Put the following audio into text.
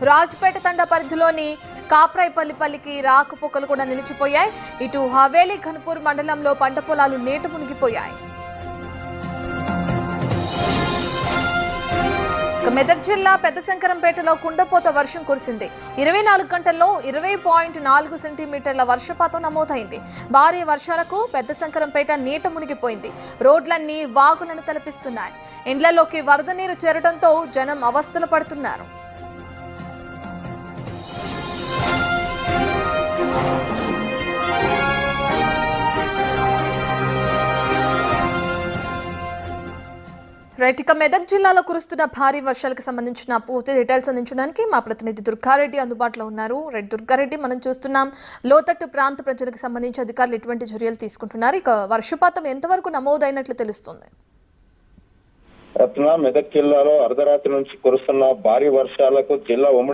రాజ్పేట తండా పరిధిలోని కాప్రాయిపల్లికి రాకపోకలు కూడా నిలిచిపోయాయి. ఇటు హవేలీ ఘన్పూర్ మండలంలో పంట పొలాలు నీట మునిగిపోయాయి. మెదక్ జిల్లా పెద్దశంకరంపేటలో కుండపోత వర్షం కురిసింది. 24 గంటల్లో 20.4 సెంటీమీటర్ల వర్షపాతం నమోదైంది. భారీ వర్షాలకు పెద్దశంకరంపేట నీట మునిగిపోయింది. రోడ్లన్నీ వాగులను తలపిస్తున్నాయి. ఇండ్లలోకి వరద నీరు చేరడంతో జనం అవస్థలు పడుతున్నారు. ఇక మెదక్ జిల్లాలో కురుస్తున్న భారీ వర్షాలకు సంబంధించిన పూర్తి డీటెయిల్స్ అందించడానికి మా ప్రతినిధి దుర్గారెడ్డి అందుబాటులో ఉన్నారు. దుర్గారెడ్డి, మనం చూస్తున్నాం లోతట్టు ప్రాంత ప్రజలకు సంబంధించి అధికారులు ఎటువంటి చర్యలు తీసుకుంటున్నారు? ఇక వర్షపాతం ఎంతవరకు నమోదైనట్లు తెలుస్తుంది? మెదక్ జిల్లాలో అర్ధరాత్రి నుంచి కురుస్తున్న భారీ వర్షాలకు జిల్లా